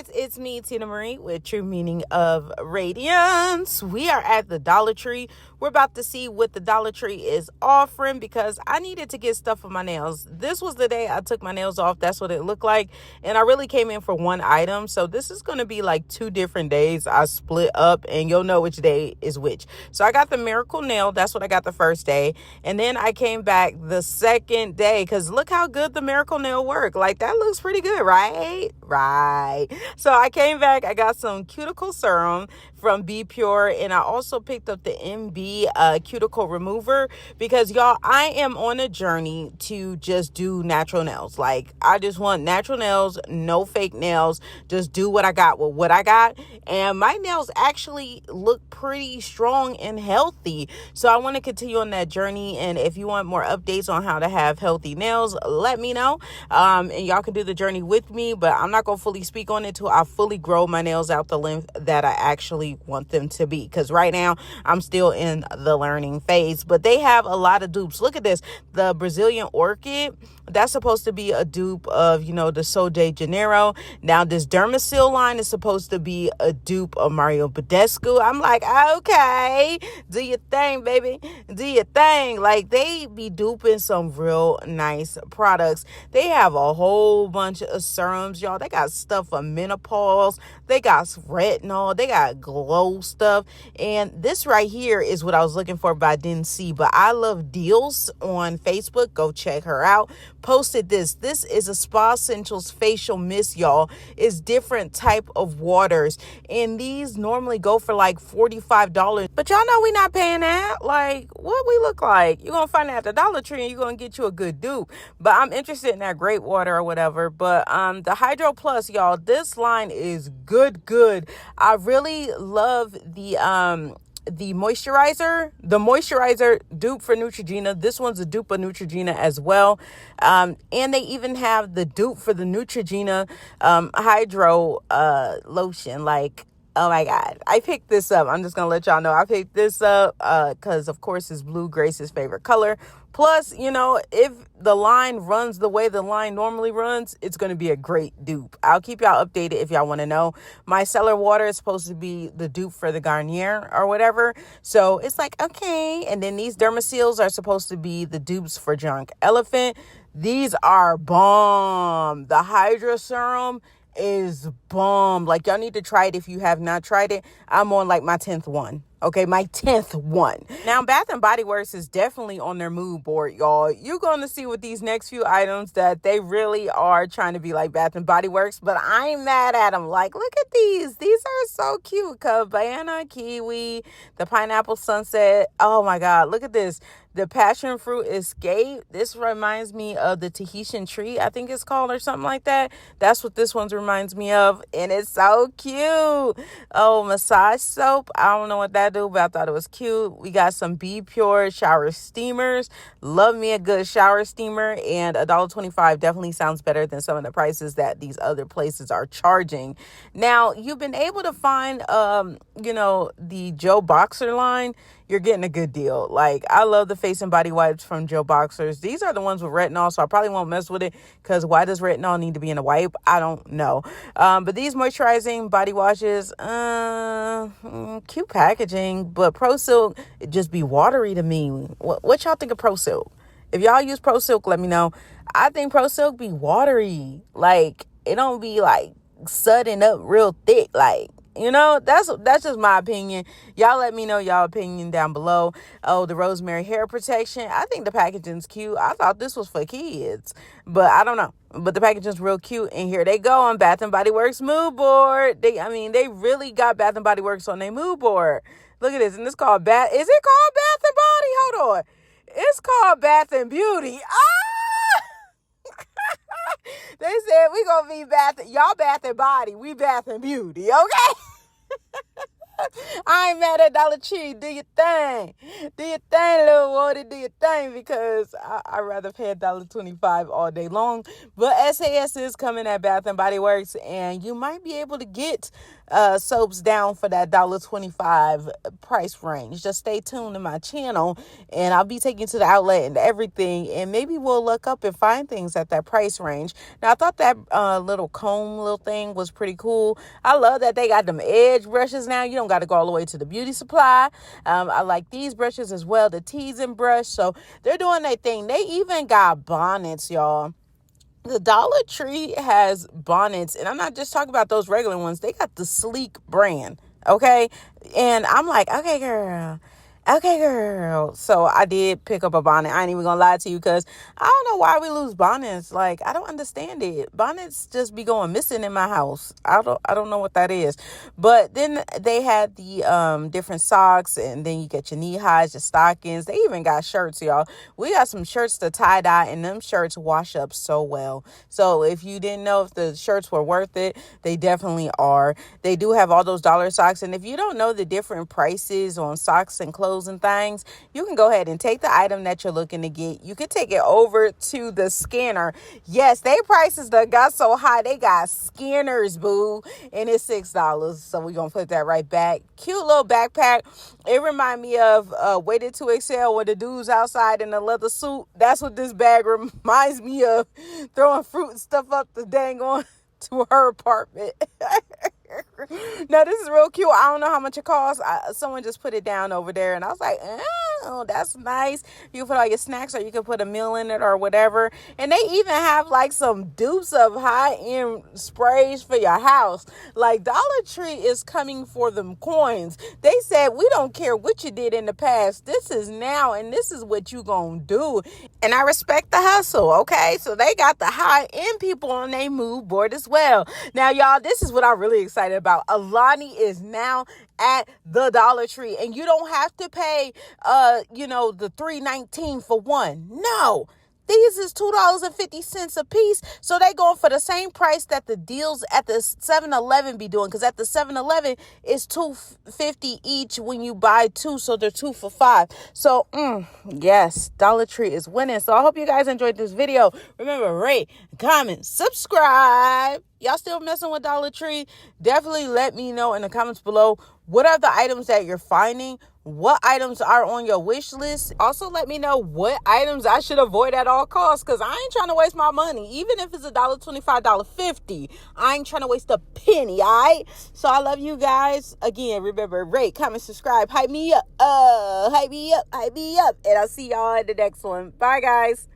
guys, it's me, Tina Marie, with True Meaning of Radiance. We are at the Dollar Tree. We're about to see what the Dollar Tree is offering because I needed to get stuff for my nails. This was the day I took my nails off. That's what it looked like. And I really came in for one item. So this is going to be like 2 different days. I split up and you'll know which day is which. So I got the Miracle Nail. That's what I got the first day. And then I came back the second day because look how good the Miracle Nail worked. Like that looks pretty good, right? Right. So I came back. I got some cuticle serum from Be Pure, and I also picked up the MB cuticle remover because y'all, I am on a journey to just do natural nails. Like I just want natural nails, no fake nails, just do what I got with what I got. And my nails actually look pretty strong and healthy. So I want to continue on that journey. And if you want more updates on how to have healthy nails, let me know. And y'all can do the journey with me, but I'm not going to fully speak on it till I fully grow my nails out the length that I actually want them to be. Because right now I'm still in the learning phase, but they have a lot of dupes. Look at this. The Brazilian Orchid, that's supposed to be a dupe of, the Sol de Janeiro. Now this Dermasil line is supposed to be a dupe of Mario Badescu. I'm like, okay, do your thing, baby. Do your thing. Like they be duping some real nice products. They have a whole bunch of serums, y'all. They got stuff for menopause. They got retinol. They got glow stuff. And this right here is what I was looking for, but I didn't see. But I Love Deals on Facebook. Go check her out. Posted this. This is a Spa Essentials facial mist, y'all. It's different type of waters. And these normally go for like $45. But y'all know we not paying that. Like, what we look like? You're going to find it at the Dollar Tree and you're going to get you a good dupe. But I'm interested in that great water or whatever. But the Hydro Plus, y'all, this line is good. I really love the moisturizer dupe for Neutrogena. This one's a dupe of Neutrogena as well. And they even have the dupe for the Neutrogena hydro lotion. Like, oh my God, I picked this up. I'm just gonna let y'all know I picked this up because of course it's blue, Grace's favorite color. Plus, if the line runs the way the line normally runs, it's going to be a great dupe. I'll keep y'all updated if y'all want to know. Micellar water is supposed to be the dupe for the Garnier or whatever. So it's like, okay. And then these Dermacils are supposed to be the dupes for Drunk Elephant. These are bomb. The Hydra Serum is bomb. Like y'all need to try it if you have not tried it. I'm on like my 10th one. Okay, my 10th one. Now, Bath & Body Works is definitely on their mood board, y'all. You're going to see with these next few items that they really are trying to be like Bath & Body Works, but I ain't mad at them. Like, look at these. These are so cute. Cabana, kiwi, the pineapple sunset. Oh, my God. Look at this. The passion fruit escape. This reminds me of the Tahitian tree, I think it's called, or something like that. That's what this one reminds me of. And it's so cute. Oh, massage soap. I don't know what that do, but I thought it was cute. We got some Be Pure shower steamers. Love me a good shower steamer. And $1.25 definitely sounds better than some of the prices that these other places are charging. Now, you've been able to find, the Joe Boxer line. You're getting a good deal. Like, I love the face and body wipes from Joe Boxers. These are the ones with retinol, so I probably won't mess with it because why does retinol need to be in a wipe? I don't know. But these moisturizing body washes, cute packaging, but Pro Silk, it just be watery to me. What y'all think of Pro Silk? If y'all use Pro Silk, let me know. I think Pro Silk be watery. Like, it don't be like sudding up real thick. Like, that's just my opinion. Y'all let me know y'all opinion down below. Oh, the rosemary hair protection. I think the packaging's cute. I thought this was for kids, but I don't know. But the packaging's real cute. And here they go on Bath & Body Works mood board. They really got Bath & Body Works on their mood board. Look at this. And it's called Bath. Is it called Bath & Body? Hold on. It's called Bath & Beauty. They said we gonna be y'all Bath and Body, we Bath and Beauty, okay? I ain't mad at Dollar Tree. Do your thing. Do your thing, little Woody. Do your thing, because I'd rather pay $1.25 all day long. But SAS is coming at Bath and Body Works, and you might be able to get soaps down for that $1.25 price range. Just stay tuned to my channel, and I'll be taking you to the outlet and everything, and maybe we'll look up and find things at that price range. Now, I thought that little comb little thing was pretty cool. I love that they got them edge brushes now. You don't got to go all the way to the beauty supply. I like these brushes as well, the teasing brush. So they're doing their thing. They even got bonnets, y'all. The Dollar Tree has bonnets, and I'm not just talking about those regular ones. They got the sleek brand, okay? And I'm like, okay, girl. Okay, girl. So I did pick up a bonnet. I ain't even gonna lie to you, because I don't know why we lose bonnets. Like, I don't understand it. Bonnets just be going missing in my house. I don't know what that is. But then they had the different socks, and then you get your knee highs, your stockings. They even got shirts, y'all. We got some shirts to tie dye, and them shirts wash up so well. So if you didn't know if the shirts were worth it, they definitely are. They do have all those dollar socks, and if you don't know the different prices on socks and clothes and things, you can go ahead and take the item that you're looking to get. You can take it over to the scanner. Yes, they prices that got so high. They got scanners, boo, and it's $6. So we're gonna put that right back. Cute little backpack. It remind me of Weighted to Excel, where the dude's outside in the leather suit. That's what this bag reminds me of. Throwing fruit and stuff up the dang on to her apartment. Now, this is real cute. I don't know how much it costs. Someone just put it down over there, and I was like, oh, that's nice. You can put all your snacks, or you can put a meal in it or whatever. And they even have like some dupes of high-end sprays for your house. Like, Dollar Tree is coming for them coins. They said, we don't care what you did in the past. This is now, and this is what you gonna do. And I respect the hustle, okay? So they got the high-end people on their mood board as well. Now, y'all, this is what I'm really excited about. Alani is now at the Dollar Tree, and you don't have to pay the $3.19 for one. No. These is $2.50 a piece. So they going for the same price that the deals at the 7-Eleven be doing. Because at the 7-Eleven, it's $2.50 each when you buy two. So they're 2 for $5. So, yes, Dollar Tree is winning. So I hope you guys enjoyed this video. Remember, rate, comment, subscribe. Y'all still messing with Dollar Tree? Definitely let me know in the comments below. What are the items that you're finding? What items are on your wish list? Also, let me know what items I should avoid at all costs, because I ain't trying to waste my money. Even if it's $1.25, $1.50, I ain't trying to waste a penny, all right? So I love you guys. Again, remember, rate, comment, subscribe. Hype me up. Hype me up. Hype me up. And I'll see y'all in the next one. Bye, guys.